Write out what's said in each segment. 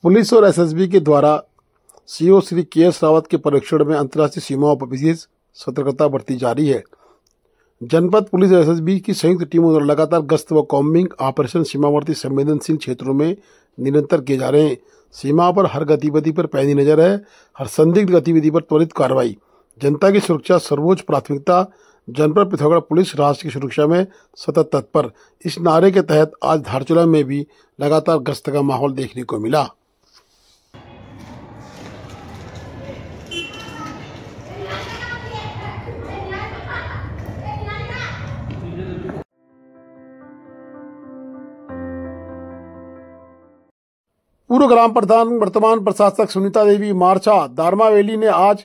Police और SSB के द्वारा सीओ श्री के.एस. रावत के पर्यवेक्षण में अंतर्राष्ट्रीय सीमाओं पर विशेष सतर्कता बरती जा रही है। जनपद पुलिस और एसएसबी की संयुक्त टीमों द्वारा लगातार गश्त व कॉम्बिंग ऑपरेशन सीमावर्ती संवेदनशील क्षेत्रों में निरंतर किए जा रहे हैं। सीमा पर हर गतिविधि पर पैनी नजर है, हर संदिग्ध गतिविधि पर त्वरित कार्रवाई। जनता की सुरक्षा सर्वोच्च प्राथमिकता। जनपद पिथौरागढ़ पुलिस राष्ट्र की सुरक्षा में सतत तत्पर। इस नारे के तहत आज धारचूला में भी लगातार गश्त का माहौल देखने को मिला। पूर्व ग्राम प्रधान वर्तमान प्रशासक सुनीता देवी मार्चा दारमा वैली ने आज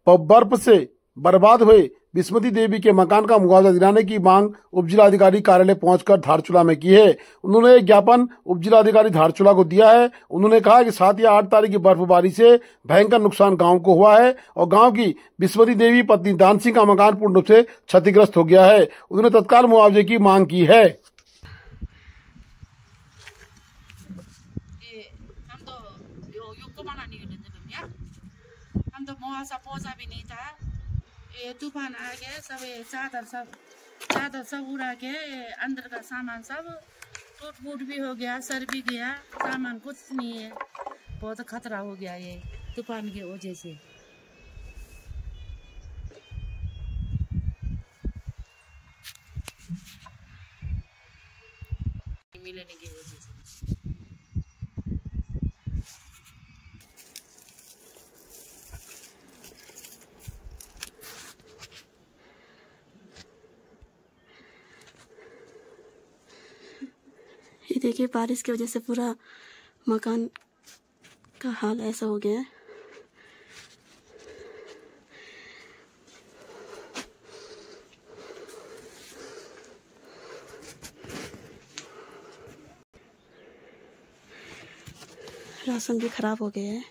बर्फ से बर्बाद हुए बिस्मती देवी के मकान का मुआवजा दिलाने की मांग उपजिलाधिकारी कार्यालय पहुंचकर धारचूला में की है। उन्होंने एक ज्ञापन उपजिलाधिकारी धारचूला को दिया है। उन्होंने कहा कि 7 या 8 तारीख की बर्फबारी से भयंकर नुकसान गांव को हुआ है और गांव की बिस्मती देवी पत्नी दान सिंह का मकान पूर्ण रूप से क्षतिग्रस्त हो गया है। उन्होंने तत्काल मुआवजे की मांग की है। हम तो मुआवजा पहुंचा भी नहीं था। ये तूफान आ गया, सब चादर सब उड़ा के अंदर का सामान सब टूट फूट भी हो गया, सर भी गया, सामान कुछ नहीं है। बहुत खतरा हो गया ये तूफान की वजह से। मिलने की वजह से ये देखिए, बारिश की वजह से पूरा मकान का हाल ऐसा हो गया है। राशन भी खराब हो गया है।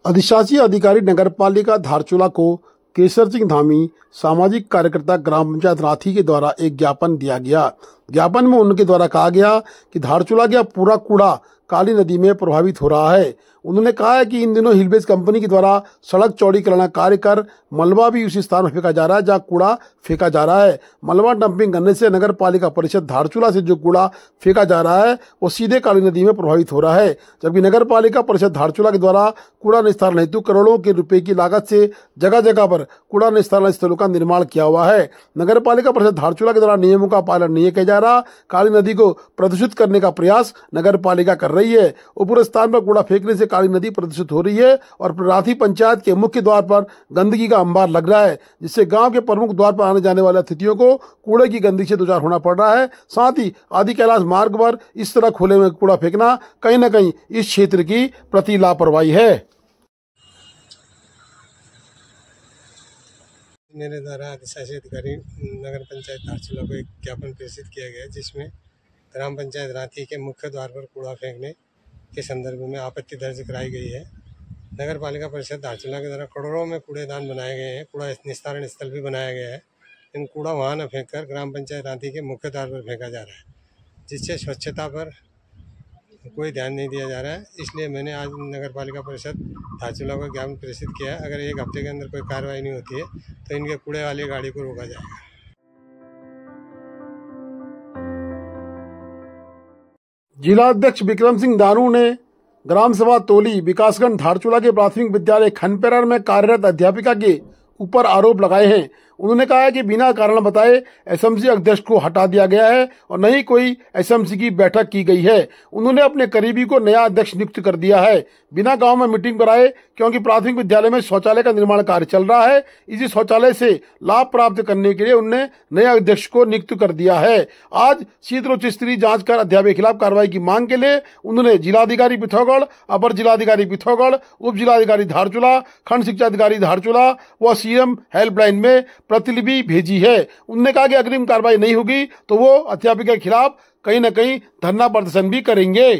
अधिशासी अधिकारी नगरपालिका धारचूला को केसर सिंह धामी सामाजिक कार्यकर्ता ग्राम पंचायत राथी के द्वारा एक ज्ञापन दिया गया। ज्ञापन में उनके द्वारा कहा गया कि धारचूला का पूरा कूड़ा काली नदी में प्रभावित हो रहा है। उन्होंने कहा है कि इन दिनों हिलबेज कंपनी के द्वारा सड़क चौड़ीकरण कार्य कर मलबा भी उसी स्थान पर फेंका जा रहा है जहां कूड़ा फेंका जा रहा है। मलबा डंपिंग करने से नगर पालिका परिषद धारचूला से जो कूड़ा फेंका जा रहा है वो सीधे काली नदी में प्रभावित हो रहा है, जबकि नगर पालिका परिषद धारचूला के द्वारा कूड़ा निस्तारण हेतु करोड़ों के रुपए की लागत से जगह जगह पर कूड़ा निस्तारण स्थलों का निर्माण किया हुआ है। नगर पालिका परिषद धारचूला के द्वारा नियमों का पालन नहीं किया जा रहा। काली नदी को प्रदूषित करने का प्रयास नगर पालिका कर रही है। उपरोक्त स्थान पर कूड़ा फेंकने से काली नदी प्रदूषित हो रही है और राथी पंचायत के मुख्य द्वार पर गंदगी का अंबार लग रहा है, जिससे गांव के प्रमुख द्वार पर आने जाने वाले अतिथियों को कूड़े की गंदगी से दो-चार होना पड़ रहा है। साथ ही आदि कैलाश मार्ग पर इस तरह खुले में कूड़ा फेंकना कहीं न कहीं इस क्षेत्र की प्रति लापरवाही है। मेरे द्वारा अधिशासी अधिकारी नगर पंचायत धारचूला को एक ज्ञापन प्रेषित किया गया, जिसमें ग्राम पंचायत राथी के मुख्य द्वार पर कूड़ा फेंकने के संदर्भ में आपत्ति दर्ज कराई गई है। नगर पालिका परिषद धारचूला के द्वारा करोड़ों में कूड़ेदान बनाए गए हैं, कूड़ा निस्तारण स्थल भी बनाया गया है। इन कूड़ा वहाँ न फेंककर ग्राम पंचायत राथी के मुख्य द्वार पर फेंका जा रहा है, जिससे स्वच्छता पर कोई ध्यान नहीं दिया जा रहा है। इसलिए मैंने आज नगर पालिका परिषद धारचूला को ज्ञापन प्रेषित किया है। अगर 1 हफ्ते के अंदर कोई कार्रवाई नहीं होती है तो इनके कूड़े वाली गाड़ी को रोका जाएगा। जिलाध्यक्ष विक्रम सिंह दानू ने ग्राम सभा तोली विकासखंड धारचूला के प्राथमिक विद्यालय खनपेरर में कार्यरत अध्यापिका के ऊपर आरोप लगाए हैं। उन्होंने कहा है कि बिना कारण बताए एसएमसी अध्यक्ष को हटा दिया गया है और न ही कोई एसएमसी की बैठक की गई है। उन्होंने अपने करीबी को नया अध्यक्ष नियुक्त कर दिया है बिना गांव में मीटिंग कराए, क्योंकि प्राथमिक विद्यालय में शौचालय का निर्माण कार्य चल रहा है। इसी शौचालय से लाभ प्राप्त करने के लिए उन्होंने नए अध्यक्ष को नियुक्त कर दिया है। आज शीघ्र उच्च स्तरीय जांच कर अध्यापक के खिलाफ कार्रवाई की मांग के लिए उन्होंने जिलाधिकारी पिथौरागढ़, अपर जिलाधिकारी पिथौरागढ़, उप जिलाधिकारी धारचूला, खंड शिक्षा अधिकारी धारचूला व सीएम हेल्पलाइन में प्रतिलिपि भेजी है। उन्होंने कहा कि अग्रिम कार्रवाई नहीं होगी तो वो अध्यापिका के खिलाफ कहीं न कहीं धरना प्रदर्शन भी करेंगे।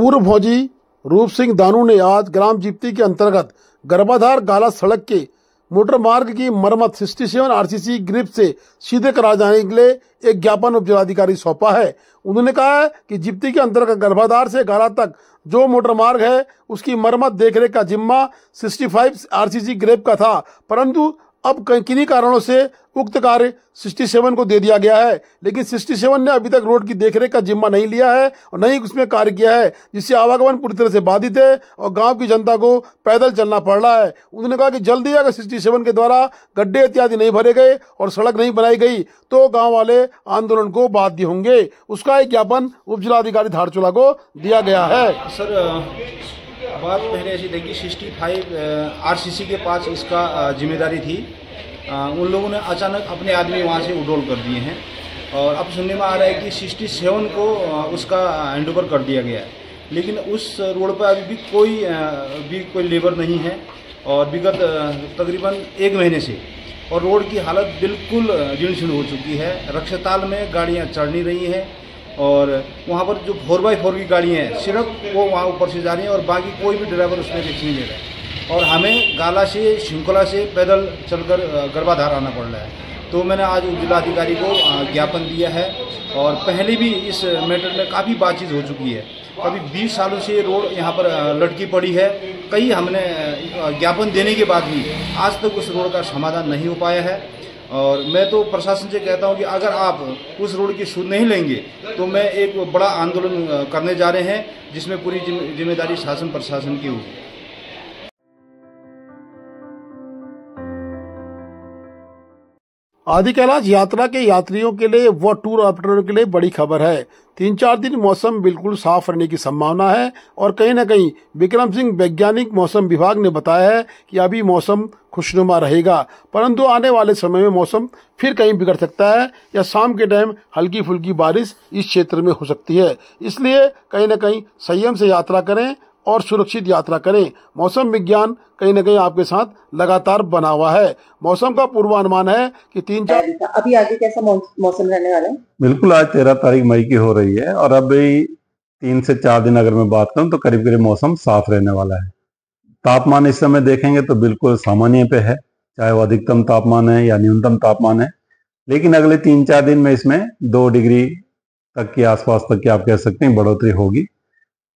पूर्व फौजी रूप सिंह दानू ने आज ग्राम जिप्ती के अंतर्गत गर्भाधार गाला सड़क के मोटर मार्ग की मरम्मत 67 आरसीसी ग्रिप से सीधे करा जाने के लिए एक ज्ञापन उप जिलाधिकारी सौंपा है। उन्होंने कहा है कि जिप्ती के अंतर्गत गर्भाधार से गाला तक जो मोटर मार्ग है उसकी मरम्मत देखरेख का जिम्मा 65 आरसीसी ग्रिप का था, परंतु अब किन्हीं कारणों से उक्त कार्य 67 को दे दिया गया है, लेकिन 67 ने अभी तक रोड की देखरेख का जिम्मा नहीं लिया है और नहीं उसमें कार्य किया है, जिससे आवागमन पूरी तरह से बाधित है और गांव की जनता को पैदल चलना पड़ रहा है। उन्होंने कहा कि जल्दी अगर 67 के द्वारा गड्ढे इत्यादि नहीं भरे गए और सड़क नहीं बनाई गई तो गाँव वाले आंदोलन को बाध्य होंगे। उसका एक ज्ञापन उप जिलाधिकारी धारचूला को दिया गया है। सर, बात पहले ऐसी थी कि 65 आरसीसी के पास इसका जिम्मेदारी थी। उन लोगों ने अचानक अपने आदमी वहाँ से उडोल कर दिए हैं और अब सुनने में आ रहा है कि 67 को उसका हैंडओवर कर दिया गया है, लेकिन उस रोड पर अभी भी कोई लेबर नहीं है और विगत तकरीबन 1 महीने से, और रोड की हालत बिल्कुल जीर्ण शीर्ण हो चुकी है। रक्षताल में गाड़ियाँ चढ़ नहीं रही हैं और वहाँ पर जो 4x4 की गाड़ियाँ हैं सिर्फ वो वहाँ ऊपर से जा रही हैं और बाकी कोई भी ड्राइवर उसमें रिस्क नहीं ले रहा है और हमें गाला से श्रृंखला से पैदल चलकर गर्भाधार आना पड़ रहा है। तो मैंने आज उप जिलाधिकारी को ज्ञापन दिया है और पहले भी इस मैटर में काफ़ी बातचीत हो चुकी है। अभी 20 सालों से रोड यहाँ पर लटकी पड़ी है। कई हमने ज्ञापन देने के बाद भी आज तक उस रोड का समाधान नहीं हो पाया है और मैं तो प्रशासन से कहता हूँ कि अगर आप उस रोड की सुध नहीं लेंगे तो मैं एक बड़ा आंदोलन करने जा रहे हैं, जिसमें पूरी जिम्मेदारी शासन प्रशासन की होगी। आदि कैलाश यात्रा के यात्रियों के लिए व टूर ऑपरेटरों के लिए बड़ी खबर है। 3-4 दिन मौसम बिल्कुल साफ रहने की संभावना है और कहीं न कहीं विक्रम सिंह वैज्ञानिक मौसम विभाग ने बताया है कि अभी मौसम खुशनुमा रहेगा, परंतु आने वाले समय में मौसम फिर कहीं बिगड़ सकता है या शाम के टाइम हल्की फुल्की बारिश इस क्षेत्र में हो सकती है। इसलिए कहीं न कहीं संयम से यात्रा करें और सुरक्षित यात्रा करें। मौसम विज्ञान कहीं न कहीं आपके साथ लगातार बना हुआ है। मौसम का पूर्वानुमान है कि 3-4 अभी आगे कैसा मौसम रहने वाला है? बिल्कुल, आज 13 तारीख मई की हो रही है और अभी 3 से 4 दिन अगर मैं बात करूं तो करीब करीब मौसम साफ रहने वाला है। तापमान इस समय देखेंगे तो बिल्कुल सामान्य पे है, चाहे वो अधिकतम तापमान है या न्यूनतम तापमान है, लेकिन अगले 3-4 दिन में इसमें 2 डिग्री तक के आसपास तक की आप कह सकते हैं बढ़ोतरी होगी।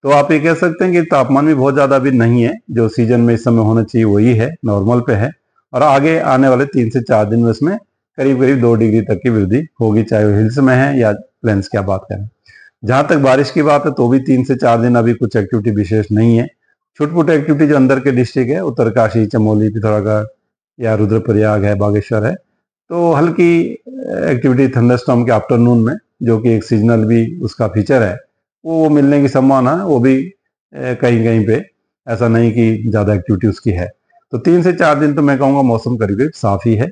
तो आप ये कह सकते हैं कि तापमान भी बहुत ज़्यादा अभी नहीं है, जो सीजन में इस समय होना चाहिए वही है, नॉर्मल पे है और आगे आने वाले 3 से 4 दिन में इसमें करीब करीब 2 डिग्री तक की वृद्धि होगी, चाहे वो हिल्स में है या प्लेन्स की आप बात करें। जहाँ तक बारिश की बात है तो भी 3 से 4 दिन अभी कुछ एक्टिविटी विशेष नहीं है। छुटपुट एक्टिविटी जो अंदर के डिस्ट्रिक्ट है, उत्तरकाशी, चमोली, पिथौरागढ़ या रुद्रप्रयाग है, बागेश्वर है, तो हल्की एक्टिविटी थंडरस्टॉर्म के आफ्टरनून में, जो कि एक सीजनल भी उसका फीचर है, वो मिलने की संभावना है। वो भी कहीं कहीं पे, ऐसा नहीं कि ज़्यादा एक्टिविटी उसकी है। तो 3 से 4 दिन तो मैं कहूँगा मौसम करीब करीब साफ ही है।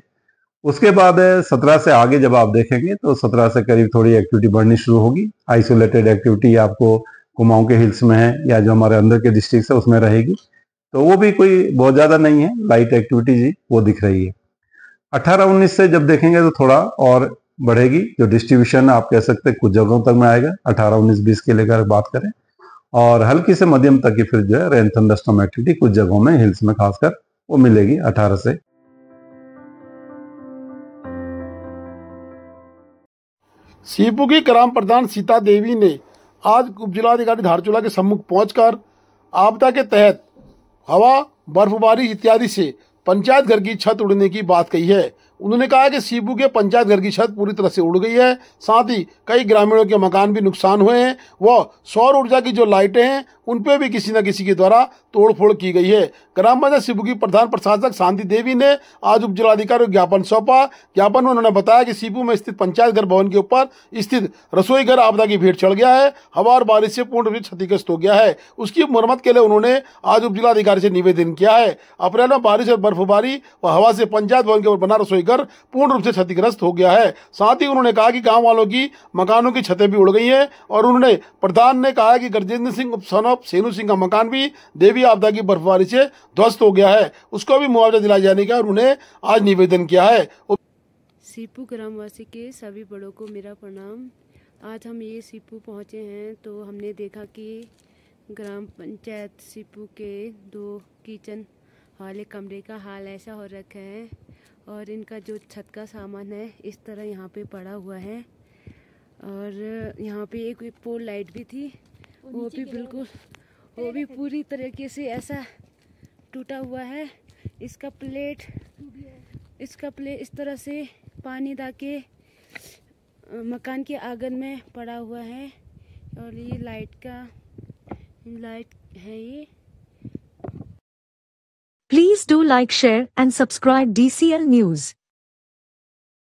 उसके बाद 17 से आगे जब आप देखेंगे तो 17 से करीब थोड़ी एक्टिविटी बढ़नी शुरू होगी। आइसोलेटेड एक्टिविटी आपको कुमाऊं के हिल्स में है या जो हमारे अंदर के डिस्ट्रिक्ट है उसमें रहेगी, तो वो भी कोई बहुत ज़्यादा नहीं है, लाइट एक्टिविटी जी वो दिख रही है। 18-19 से जब देखेंगे तो थोड़ा और बढ़ेगी, जो डिस्ट्रीब्यूशन आप कह सकते हैं कुछ जगहों तक में आएगा। 18-19-20 के लेकर बात करें और हल्की से मध्यम तक की फिर जो है रेन थंडरस्टॉर्म एक्टिविटी कुछ जगहों में हिल्स में खासकर वो मिलेगी 18 से। सीपू की ग्राम प्रधान सीता देवी ने आज उप जिलाधिकारी धारचूला के सम्मुख पहुंचकर आपदा के तहत हवा, बर्फबारी इत्यादि से पंचायत घर की छत उड़ने की बात कही है। उन्होंने कहा कि सीपू के पंचायत घर की छत पूरी तरह से उड़ गई है, साथ ही कई ग्रामीणों के मकान भी नुकसान हुए हैं व सौर ऊर्जा की जो लाइटें हैं उन पे भी किसी न किसी के द्वारा तोड़फोड़ की गई है। ग्राम पंचायत सीपू की प्रधान प्रशासक शांति देवी ने आज उप जिलाधिकारी को ज्ञापन सौंपा। ज्ञापन में उन्होंने बताया कि सीपू में स्थित पंचायत घर भवन के ऊपर स्थित रसोई घर आपदा की भेंट चढ़ गया है, हवा और बारिश से पूर्ण रूप से क्षतिग्रस्त हो गया है। उसकी मरम्मत के लिए उन्होंने आज उप जिलाधिकारी से निवेदन किया है। अप्रैल में बारिश और बर्फबारी व हवा से पंचायत भवन के ऊपर बना रसोई घर पूर्ण रूप से क्षतिग्रस्त हो गया है। साथ ही उन्होंने कहा कि गांव वालों की मकानों की छतें भी उड़ गई हैं और उन्होंने प्रधान ने कहा कि Gajendra Singh son of say no Singh का मकान भी देवी आपदा की बर्फबारी से ध्वस्त हो गया है, उसको भी मुआवजा दिलाए जाने का उन्होंने आज निवेदन किया है। सीपू ग्रामवासी के सभी बड़ों को मेरा प्रणाम। आज हम ये सीपू पहुँचे हैं तो हमने देखा कि ग्राम पंचायत सीपू के 2 किचन वाले कमरे का हाल ऐसा हो रखा है और इनका जो छत का सामान है इस तरह यहाँ पे पड़ा हुआ है। और यहाँ पे एक पोल लाइट भी थी, वो भी बिल्कुल, वो भी पूरी तरीके से ऐसा टूटा हुआ है। इसका प्लेट इस तरह से पानी दाके मकान के आंगन में पड़ा हुआ है। और ये लाइट है ये। Please do like, share and subscribe DCL News.